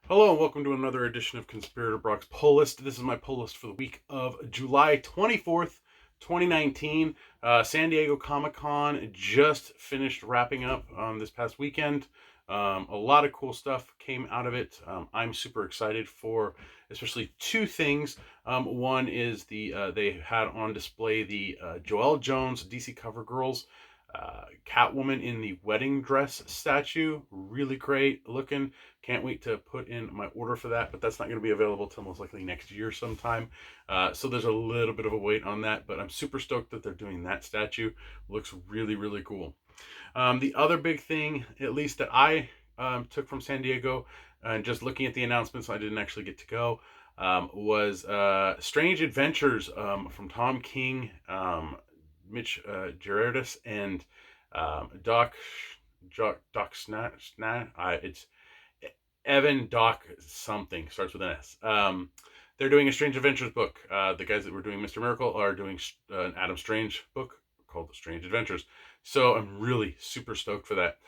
Hello and welcome to another edition of Conspirator Brock's Pull List. This is my pull list for the week of July 24th, 2019. San Diego Comic-Con just finished wrapping up this past weekend. A lot of cool stuff came out of it. I'm super excited for especially two things. One is they had on display the Joelle Jones DC Cover Girls Catwoman in the wedding dress statue. Really great looking. Can't wait to put in my order for that, but that's not going to be available till most likely next year sometime. So there's a little bit of a wait on that, but I'm super stoked that they're doing that statue. Looks really, really cool. The other big thing, at least that I took from San Diego, and just looking at the announcements, I didn't actually get to go, was Strange Adventures from Tom King, Mitch Gerads, and Doc it's Evan Doc something, starts with an S. They're doing a Strange Adventures book. The guys that were doing Mr. Miracle are doing an Adam Strange book called Strange Adventures. So I'm really super stoked for that.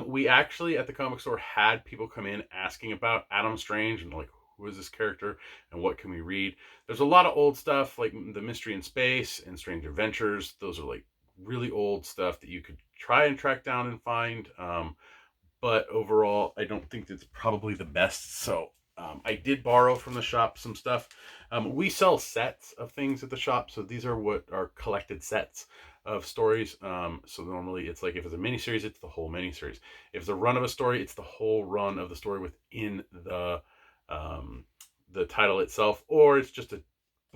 We actually at the comic store had people come in asking about Adam Strange and like, who is this character and what can we read? There's a lot of old stuff like The Mystery in Space and Strange Adventures. Those are like really old stuff that you could try and track down and find. But overall, I don't think it's probably the best. So I did borrow from the shop some stuff. We sell sets of things at the shop. So these are what are collected sets of stories. So normally it's like if it's a miniseries, it's the whole miniseries. If it's a run of a story, it's the whole run of the story within the title itself, or it's just a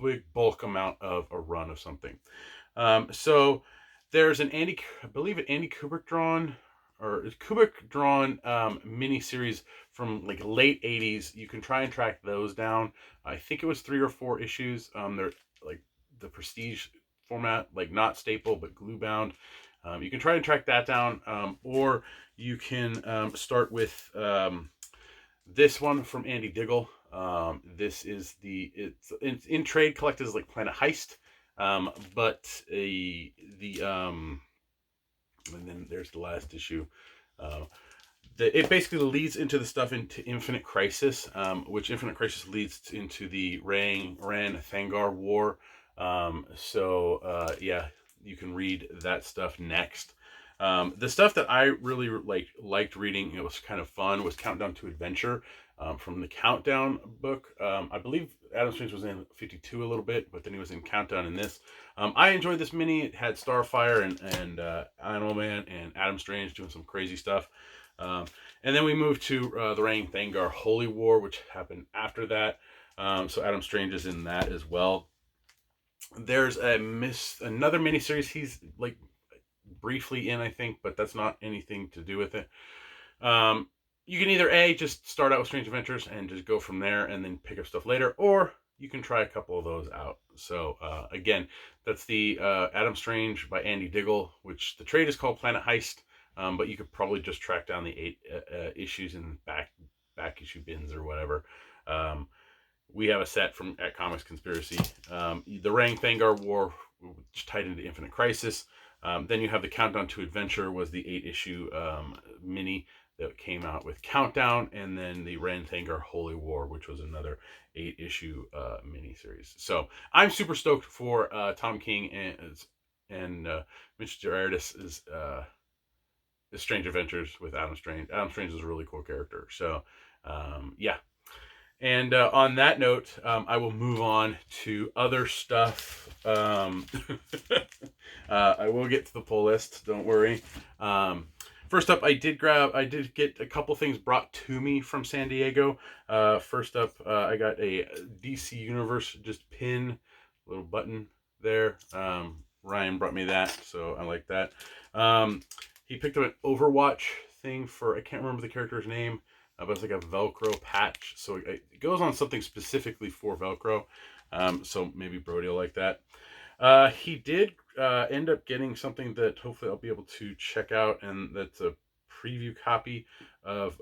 big bulk amount of a run of something. So there's I believe an Andy Kubrick drawn miniseries from like late 80s. You can try and track those down. I think it was 3 or 4 issues. They're like the prestige format, like not staple but glue bound. You can try and track that down, or you can start with this one from Andy Diggle. This is it's in trade collected as like Planet Heist, but and then there's the last issue. Uh, it basically leads into the stuff into Infinite Crisis, which Infinite Crisis leads into the Ran Thangar War. Yeah, you can read that stuff next. The stuff that I really liked reading, it was kind of fun, was Countdown to Adventure, from the Countdown book. I believe Adam Strange was in 52 a little bit, but then he was in Countdown in this. I enjoyed this mini. It had Starfire and Animal Man and Adam Strange doing some crazy stuff. And then we moved to the Rang Thangar Holy War, which happened after that. So Adam Strange is in that as well. There's another miniseries he's like briefly in, I think, but that's not anything to do with it. You can either just start out with Strange Adventures and just go from there and then pick up stuff later, or you can try a couple of those out. So again, that's the Adam Strange by Andy Diggle, which the trade is called Planet Heist, but you could probably just track down the 8 issues in back issue bins or whatever. We have a set from at Comics Conspiracy. The Rang Thangar War, which tied into Infinite Crisis. Then you have the Countdown to Adventure, was the 8 issue mini that came out with Countdown, and then the Ran Thangar Holy War, which was another 8 issue miniseries. So I'm super stoked for Tom King and Mitch Gerads' Strange Adventures with Adam Strange. Adam Strange is a really cool character. So yeah. And on that note, I will move on to other stuff. I will get to the pull list. Don't worry. First up, I did get a couple things brought to me from San Diego. First up, I got a DC Universe just pin, little button there. Ryan brought me that, so I like that. He picked up an Overwatch thing for, I can't remember the character's name, but it's like a Velcro patch. So it goes on something specifically for Velcro. So maybe Brody will like that. He did end up getting something that hopefully I'll be able to check out, and that's a preview copy of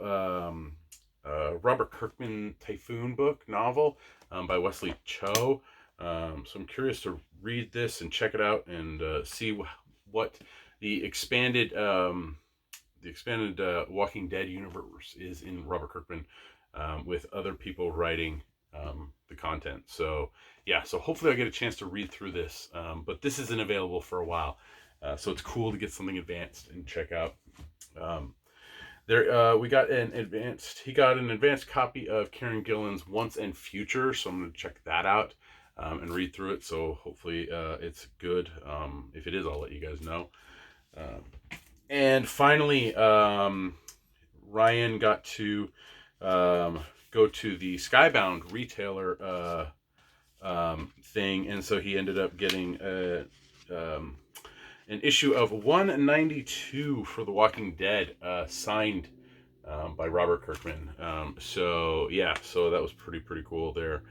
Robert Kirkman Typhoon book novel by Wesley Cho. So I'm curious to read this and check it out and see what the expanded the expanded Walking Dead universe is in Robert Kirkman, with other people writing the content. So yeah, so hopefully I'll get a chance to read through this. But this isn't available for a while, so it's cool to get something advanced and check out. We got an advanced. He got an advanced copy of Kieran Gillen's Once and Future, so I'm going to check that out and read through it. So hopefully it's good. If it is, I'll let you guys know. And finally, Ryan got to go to the Skybound retailer thing, and so he ended up getting an issue of 192 for The Walking Dead, signed by Robert Kirkman. So yeah, so that was pretty cool there.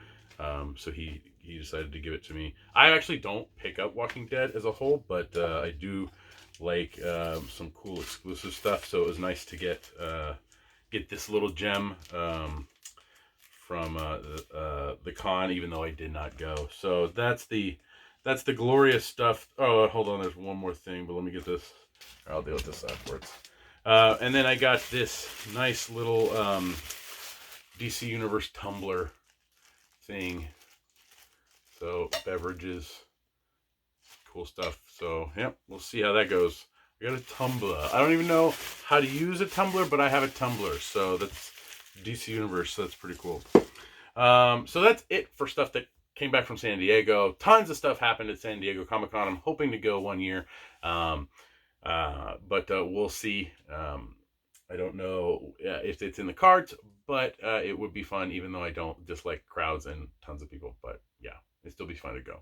So he decided to give it to me. I actually don't pick up Walking Dead as a whole, but I do like some cool exclusive stuff. So it was nice to get this little gem from the con, even though I did not go. So that's the glorious stuff. Oh, hold on, there's one more thing, but let me get this. I'll deal with this afterwards. And then I got this nice little DC Universe tumbler thing. So beverages, cool stuff. So yeah, we'll see how that goes. I got a tumbler. I don't even know how to use a tumbler, but I have a tumbler. So that's DC Universe. So that's pretty cool. So that's it for stuff that came back from San Diego. Tons of stuff happened at San Diego Comic-Con. I'm hoping to go one year. But we'll see. I don't know if it's in the cards, but it would be fun, even though I don't dislike crowds and tons of people. But yeah, it'd still be fun to go.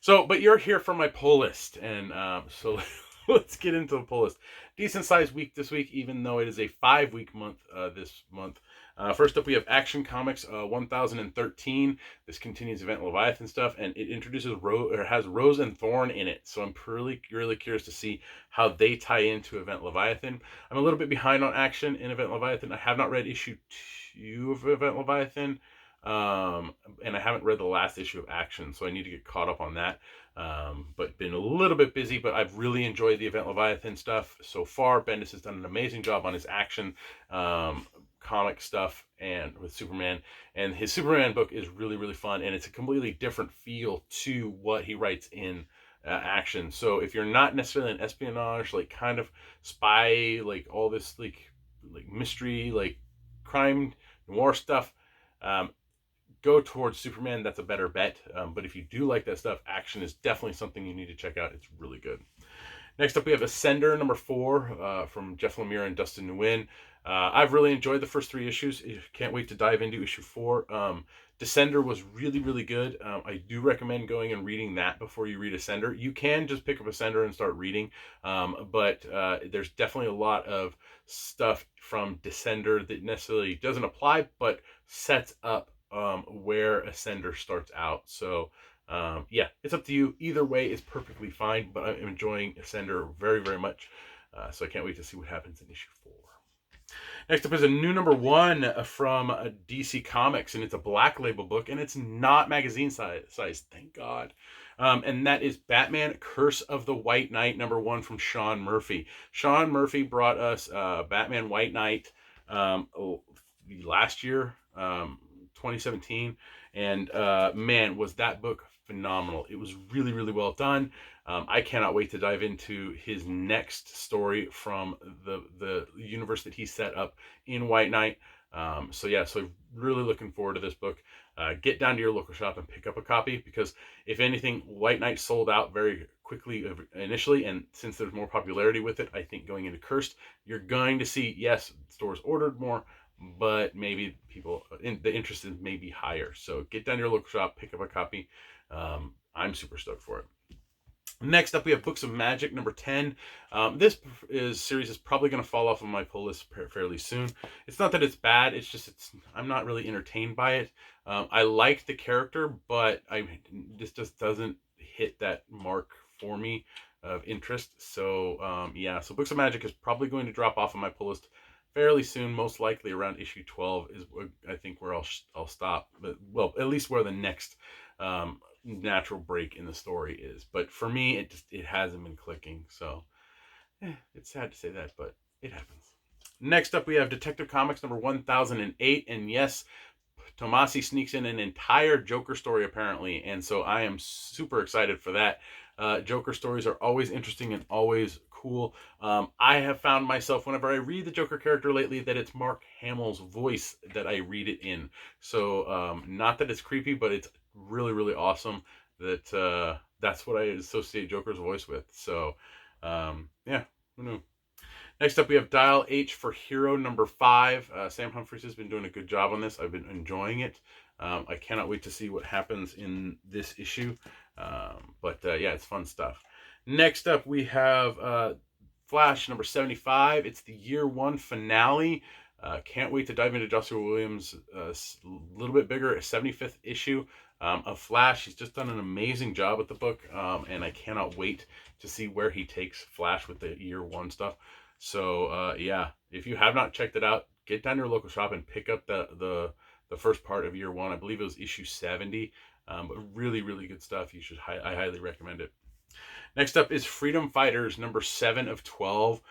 So, but you're here for my pull list, and so let's get into the pull list. Decent sized week this week, even though it is a 5-week month this month. First up, we have Action Comics 1013. This continues Event Leviathan stuff, and it introduces has Rose and Thorn in it. So I'm really curious to see how they tie into Event Leviathan. I'm a little bit behind on Action in Event Leviathan. I have not read issue 2 of Event Leviathan, and I haven't read the last issue of Action, so I need to get caught up on that. But been a little bit busy, but I've really enjoyed the Event Leviathan stuff so far. Bendis has done an amazing job on his Action comic stuff and with Superman, and his Superman book is really fun, and it's a completely different feel to what he writes in Action. So if you're not necessarily an espionage, like kind of spy, like all this like mystery, like crime noir stuff, go towards Superman. That's a better bet. But if you do like that stuff, Action is definitely something you need to check out. It's really good. Next up, we have Ascender number 4 from Jeff Lemire and Dustin Nguyen. I've really enjoyed the first 3 issues. Can't wait to dive into issue 4. Descender was really good. I do recommend going and reading that before you read Ascender. You can just pick up Ascender and start reading, but there's definitely a lot of stuff from Descender that necessarily doesn't apply, but sets up where Ascender starts out. So yeah, it's up to you. Either way is perfectly fine, but I'm enjoying Ascender very much. So I can't wait to see what happens in issue 4. Next up is a new number 1 from DC Comics, and it's a Black Label book, and it's not magazine size, thank God. And that is Batman Curse of the White Knight number 1 from Sean Murphy. Sean Murphy brought us Batman White Knight last year, 2017, and man, was that book phenomenal. It was really well done. I cannot wait to dive into his next story from the universe that he set up in White Knight. So yeah, so really looking forward to this book. Get down to your local shop and pick up a copy, because if anything, White Knight sold out very quickly initially, and since there's more popularity with it, I think going into Cursed, you're going to see, yes, stores ordered more, but maybe people, the interest is maybe higher. So get down to your local shop, pick up a copy. I'm super stoked for it. Next up, we have Books of Magic number 10. This series is probably going to fall off of my pull list fairly soon. It's not that it's bad, it's just I'm not really entertained by it. I like the character, but this just doesn't hit that mark for me of interest. So yeah, so Books of Magic is probably going to drop off of my pull list fairly soon, most likely around issue 12 is I think where I'll stop. But well, at least where the next natural break in the story is. But for me, it hasn't been clicking. So it's sad to say that, but It happens. Next up, we have Detective Comics number 1008. And yes, Tomasi sneaks in an entire Joker story, apparently. And so I am super excited for that. Joker stories are always interesting and always cool. I have found myself, whenever I read the Joker character lately, that it's Mark Hamill's voice that I read it in. So not that it's creepy, but it's really, really awesome that that's what I associate Joker's voice with. So yeah, who knew? Next up, we have Dial H for Hero number 5. Sam Humphries has been doing a good job on this. I've been enjoying it. I cannot wait to see what happens in this issue. But yeah, it's fun stuff. Next up, we have Flash number 75. It's the year 1 finale. Can't wait to dive into Joshua Williams' a little bit bigger 75th issue of Flash. He's just done an amazing job with the book, and I cannot wait to see where he takes Flash with the year 1 stuff. So yeah, if you have not checked it out, get down to your local shop and pick up the first part of year 1. I believe it was issue 70. But really, really good stuff. You should I highly recommend it. Next up is Freedom Fighters number 7 of 12.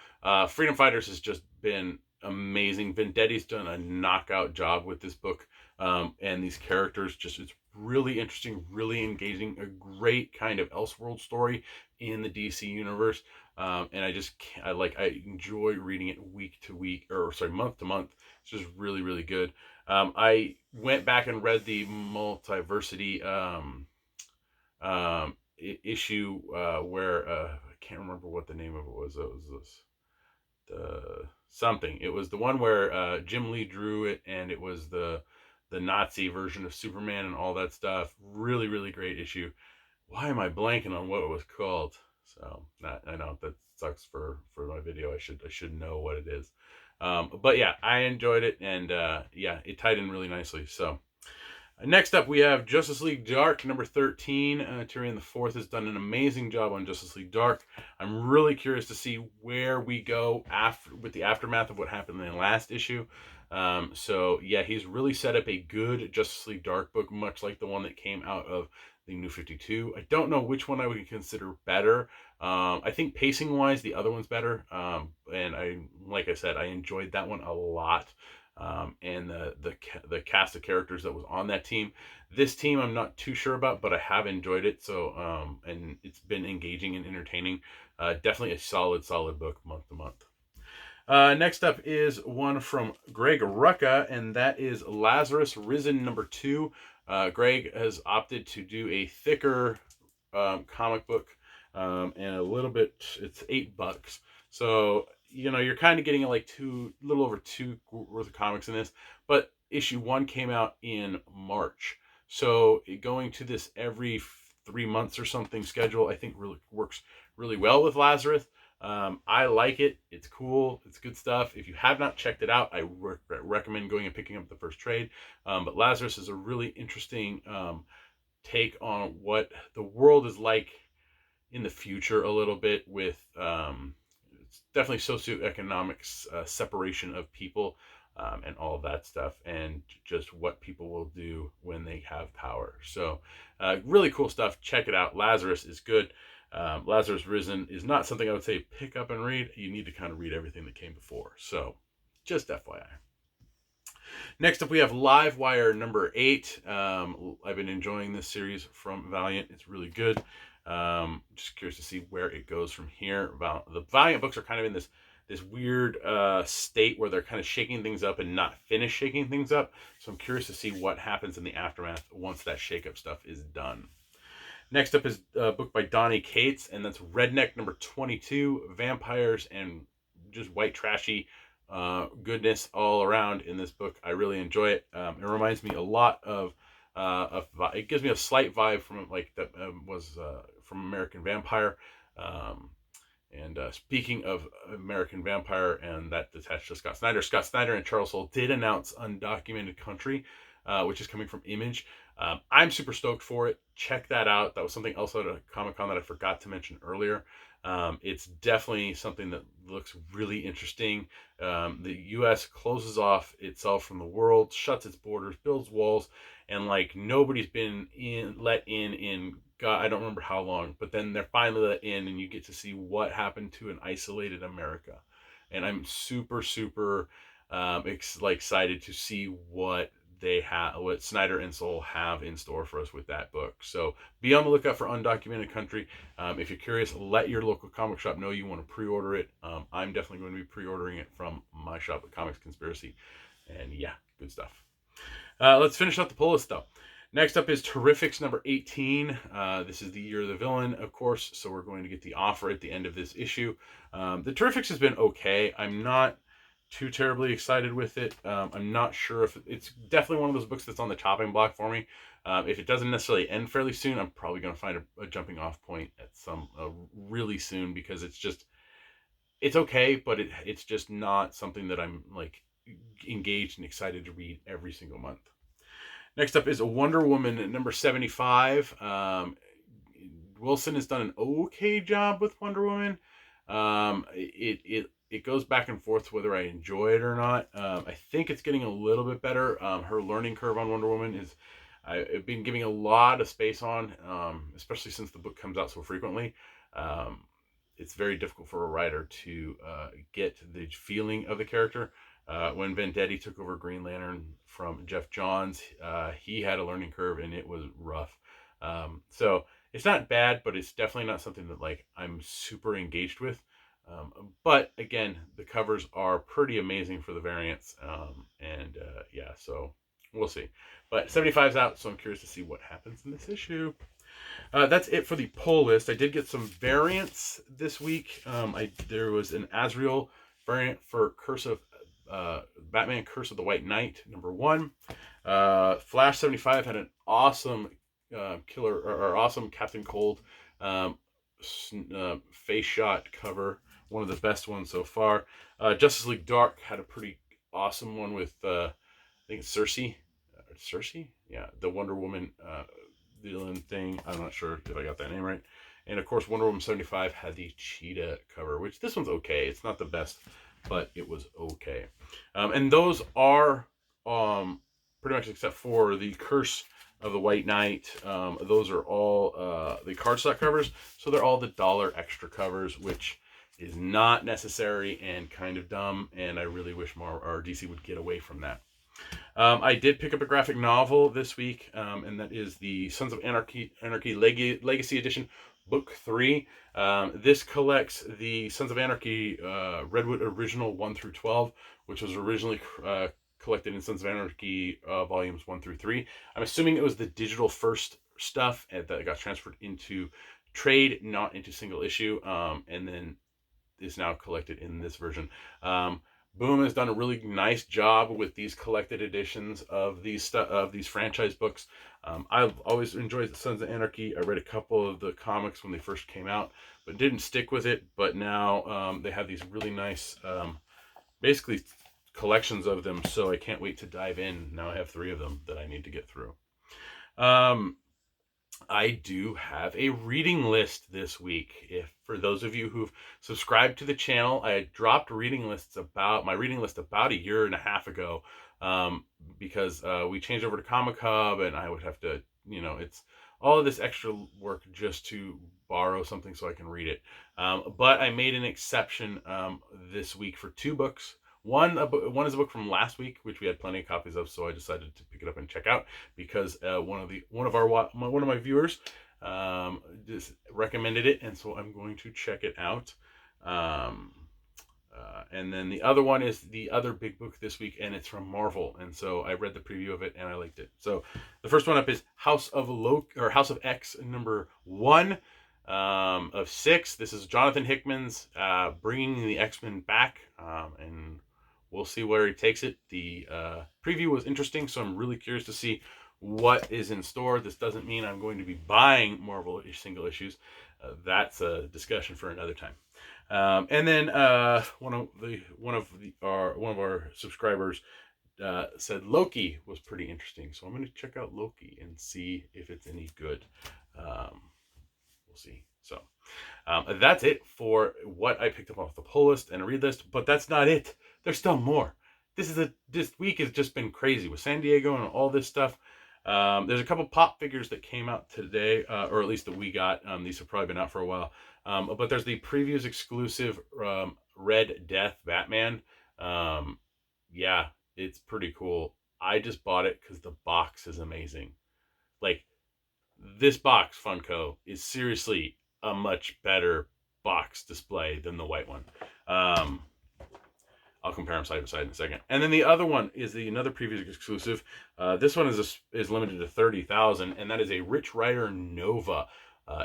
Freedom Fighters has just been amazing. Vendetti's done a knockout job with this book, and these characters. Just it's really interesting, really engaging, a great kind of Elseworld story in the DC universe. And I enjoy reading it week to week, or sorry, month to month. It's just really, really good. I went back and read the Multiversity issue where I can't remember what the name of it was. It was something. It was the one where Jim Lee drew it, and it was the Nazi version of Superman and all that stuff. Really, really great issue. Why am I blanking on what it was called? So I know that sucks for my video. I should know what it is. But yeah, I enjoyed it, and yeah, it tied in really nicely. So next up, we have Justice League Dark number 13. Tyrion the Fourth has done an amazing job on Justice League Dark. I'm really curious to see where we go after with the aftermath of what happened in the last issue. So yeah, he's really set up a good Justice League Dark book, much like the one that came out of the New 52. I don't know which one I would consider better. I think pacing wise, the other one's better. And like I said, I enjoyed that one a lot. And the cast of characters that was on that team. This team I'm not too sure about, but I have enjoyed it. So and it's been engaging and entertaining. Definitely a solid book month to month. Next up is one from Greg Rucka, and that is Lazarus Risen number 2. Greg has opted to do a thicker comic book, and a little bit. It's $8. So you're kind of getting like little over 2 worth of comics in this. But issue 1 came out in March, so going to this every 3 months or something schedule, I think really works really well with Lazarus. I like it. It's cool. It's good stuff. If you have not checked it out, I recommend going and picking up the first trade. But Lazarus is a really interesting take on what the world is like in the future a little bit with it's definitely socioeconomic separation of people and all of that stuff, and just what people will do when they have power. So really cool stuff. Check it out. Lazarus is good. Lazarus Risen is not something I would say pick up and read. You need to kind of read everything that came before. So just FYI. Next up, we have Livewire number 8. I've been enjoying this series from Valiant. It's really good. Just curious to see where it goes from here. The Valiant books are kind of in this weird state where they're kind of shaking things up and not finished shaking things up. So I'm curious to see what happens in the aftermath once that shakeup stuff is done. Next up is a book by Donnie Cates, and that's Redneck number 22. Vampires and just white trashy goodness all around in this book. I really enjoy it. It reminds me a lot of it gives me a slight vibe from like that was from American Vampire. And speaking of American Vampire and that attached to Scott Snyder and Charles Soule did announce Undocumented Country, which is coming from Image. I'm super stoked for it. Check that out. That was something else at a Comic-Con that I forgot to mention earlier. It's definitely something that looks really interesting. The U.S. closes off itself from the world, shuts its borders, builds walls, and like nobody's been let in God, I don't remember how long, but then they're finally let in, and you get to see what happened to an isolated America. and I'm super excited to see what what Snyder and Soule have in store for us with that book. So be on the lookout for Undocumented Country. If you're curious, let your local comic shop know you want to pre-order it. I'm definitely going to be pre-ordering it from my shop at Comics Conspiracy. And yeah, good stuff. Let's finish up the pull list though. Next up is Terrifics number 18. This is the Year of the Villain, of course, so we're going to get the offer at the end of this issue. The Terrifics has been okay. I'm not too terribly excited with it. I'm not sure if it's definitely one of those books that's on the chopping block for me. If it doesn't necessarily end fairly soon, I'm probably going to find a jumping off point at some really soon, because it's okay, but it's just not something that I'm like engaged and excited to read every single month. Next up is Wonder Woman number 75. Wilson has done an okay job with Wonder Woman. It goes back and forth whether I enjoy it or not. I think it's getting a little bit better. Her learning curve on Wonder Woman is, I've been giving a lot of space on, especially since the book comes out so frequently. It's very difficult for a writer to get the feeling of the character. When Venditti took over Green Lantern from Jeff Johns, he had a learning curve and it was rough. So it's not bad, but it's definitely not something that like I'm super engaged with. But again, the covers are pretty amazing for the variants. Yeah, so we'll see. But 75's out, so I'm curious to see what happens in this issue. That's it for the pull list. I did get some variants this week. There was an Azrael variant for Batman Curse of the White Knight number 1. Flash 75 had an awesome awesome Captain Cold face shot cover, one of the best ones so far. Justice League Dark had a pretty awesome one with I think it's Cersei, yeah, the Wonder Woman villain thing. I'm not sure if I got that name right. And of course, Wonder Woman 75 had the cheetah cover, which this one's okay. It's not the best, but it was okay. And those are pretty much, except for the Curse of the White Knight. Those are all the cardstock covers, so they're all the $1 extra covers, which is not necessary and kind of dumb. And I really wish more or DC would get away from that. I did pick up a graphic novel this week, and that is the Sons of Anarchy Legacy Edition, Book 3. This collects the Sons of Anarchy Redwood Original 1 through 12, which was originally collected in Sons of Anarchy volumes 1 through 3. I'm assuming it was the digital first stuff that got transferred into trade, not into single issue, and then is now collected in this version. Boom has done a really nice job with these collected editions of these franchise books. I've always enjoyed the Sons of Anarchy. I read a couple of the comics when they first came out, but didn't stick with it. But now they have these really nice, basically collections of them. So I can't wait to dive in. Now I have 3 of them that I need to get through. I do have a reading list this week. If for those of you who've subscribed to the channel, I had dropped my reading list about a year and a half ago, because we changed over to Comic Hub, and I would have to, it's all of this extra work just to borrow something so I can read it. But I made an exception this week for 2 books. One is a book from last week, which we had plenty of copies of, so I decided to pick it up and check out because one of my viewers just recommended it, and so I'm going to check it out. And then the other one is the other big book this week, and it's from Marvel, and so I read the preview of it and I liked it. So the first one up is House of X number 1. Of 6. This is Jonathan Hickman's bringing the X-Men back, and we'll see where he takes it. The preview was interesting, so I'm really curious to see what is in store. This doesn't mean I'm going to be buying Marvel single issues. That's a discussion for another time. And then one of our subscribers said Loki was pretty interesting, so I'm going to check out Loki and see if it's any good. We'll see. So that's it for what I picked up off the pull list and a read list, but that's not it. There's still more. This week has just been crazy with San Diego and all this stuff. There's a couple pop figures that came out today, or at least that we got. These have probably been out for a while. But there's the previews exclusive Red Death Batman. Yeah, it's pretty cool. I just bought it because the box is amazing. Like, this box, Funko, is seriously a much better box display than the white one. I'll compare them side by side in a second. And then the other one is another previous exclusive. This one is limited to 30,000, and that is a Rich Rider Nova.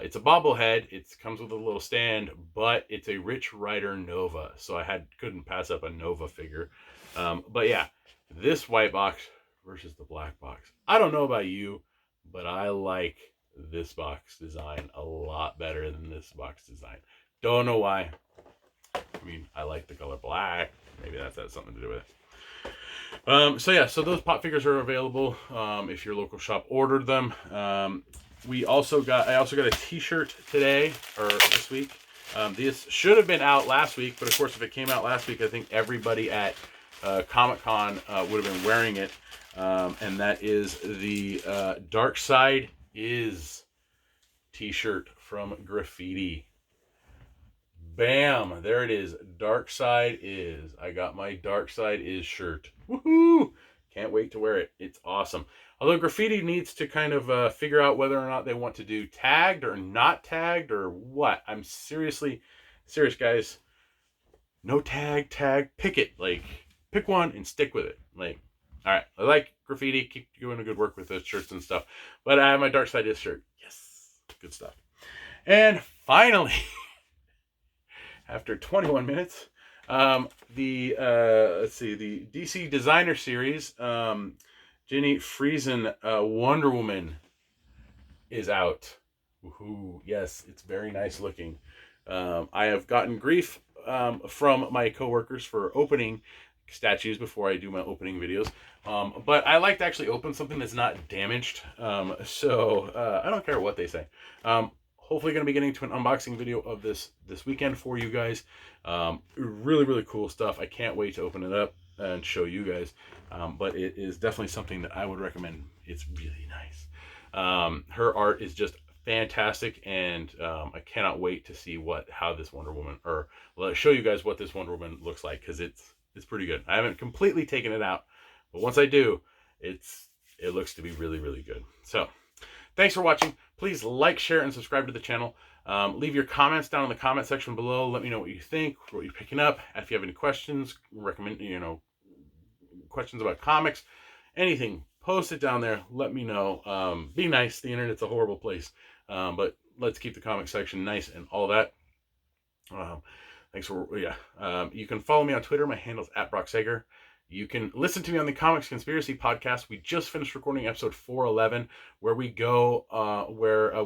It's a bobblehead. It comes with a little stand, but it's a Rich Rider Nova. So I couldn't pass up a Nova figure. But yeah, this white box versus the black box. I don't know about you, but I like this box design a lot better than this box design. Don't know why. I mean, I like the color black. Maybe that has something to do with it. So yeah, so those pop figures are available if your local shop ordered them. I also got a T-shirt today or this week. This should have been out last week, but of course, if it came out last week, I think everybody at Comic-Con would have been wearing it. And that is the Dark Side Is T-shirt from Graffiti. Bam! There it is. Dark Side Is. I got my Dark Side Is shirt. Woohoo! Can't wait to wear it. It's awesome. Although Graffiti needs to kind of figure out whether or not they want to do tagged or not tagged or what. I'm serious, guys. No tag. Pick it. Like, pick one and stick with it. Like, all right. I like Graffiti. Keep doing a good work with those shirts and stuff. But I have my Dark Side Is shirt. Yes. Good stuff. And finally... after 21 minutes, the DC Designer Series, Jenny Friesen Wonder Woman is out. Woohoo! Yes, it's very nice looking. I have gotten grief from my coworkers for opening statues before I do my opening videos, but I like to actually open something that's not damaged. So I don't care what they say. Hopefully going to be getting to an unboxing video of this weekend for you guys. Really cool stuff. I can't wait to open it up and show you guys. But it is definitely something that I would recommend. It's really nice. Her art is just fantastic, and I cannot wait to see how this Wonder Woman, or show you guys what this Wonder Woman looks like, because it's pretty good. I haven't completely taken it out, but once I do, it looks to be really good. So thanks for watching. Please like, share, and subscribe to the channel. Leave your comments down in the comment section below. Let me know what you think, what you're picking up. If you have any questions, questions about comics, anything, post it down there. Let me know. Be nice. The internet's a horrible place. But let's keep the comic section nice and all that. Thanks for, you can follow me on Twitter. My handle's @BrockSager. You can listen to me on the Comics Conspiracy podcast. We just finished recording episode 411, where we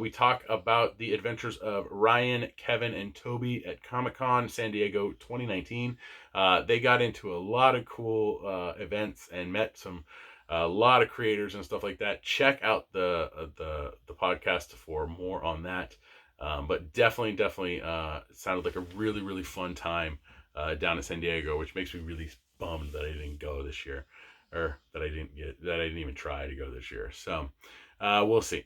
talk about the adventures of Ryan, Kevin, and Toby at Comic-Con San Diego 2019. They got into a lot of cool events and met a lot of creators and stuff like that. Check out the podcast for more on that. But definitely sounded like a really fun time down in San Diego, which makes me really bummed that I didn't go this year, or that I didn't even try to go this year. So we'll see.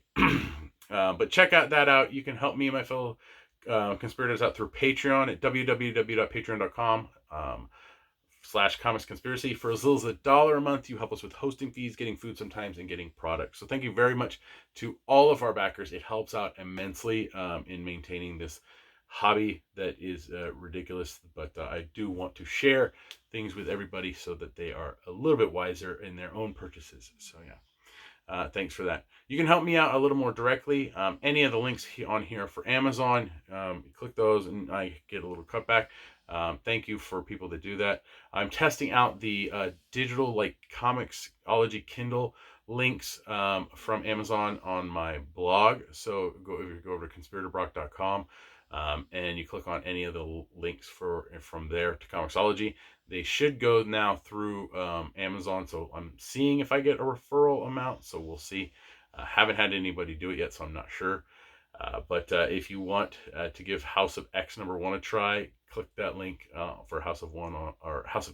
But check that out. You can help me and my fellow conspirators out through Patreon at www.patreon.com /Comics Conspiracy. For as little as $1 a month, you help us with hosting fees, getting food sometimes, and getting products. So thank you very much to all of our backers. It helps out immensely in maintaining this hobby that is ridiculous, but I do want to share things with everybody so that they are a little bit wiser in their own purchases. So yeah, thanks for that. You can help me out a little more directly. Any of the links on here for Amazon, click those and I get a little cutback. Thank you for people that do that. I'm testing out the digital Comicsology Kindle links from Amazon on my blog. So if you go over to conspiratorbrock.com and you click on any of the links from there to Comicsology, they should go now through Amazon. So I'm seeing if I get a referral amount. So we'll see. Haven't had anybody do it yet, so I'm not sure. But if you want to give House of X #1 a try, click that link for House of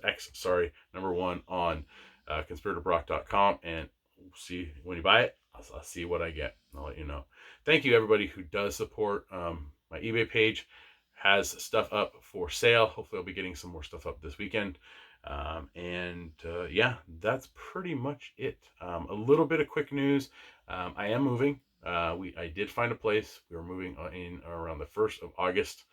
X, #1 on conspiratorbrock.com, and see when you buy it. I'll see what I get. I'll let you know. Thank you everybody who does support my eBay page. has stuff up for sale. Hopefully I'll be getting some more stuff up this weekend. Yeah, that's pretty much it. A little bit of quick news. I am moving. I did find a place. We were moving in around the 1st of August.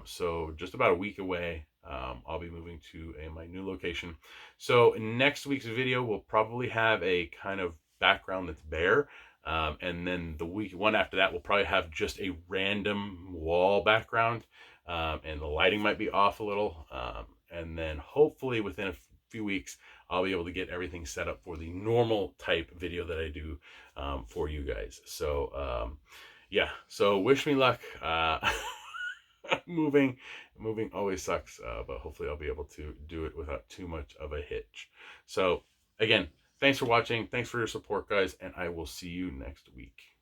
So just about a week away, I'll be moving to my new location. So next week's video will probably have a kind of background that's bare. And then the one after that will probably have just a random wall background. And the lighting might be off a little. And then hopefully within a few weeks, I'll be able to get everything set up for the normal type video that I do for you guys. So yeah, so wish me luck. moving always sucks, but hopefully I'll be able to do it without too much of a hitch. So again, thanks for watching, thanks for your support, guys, and I will see you next week.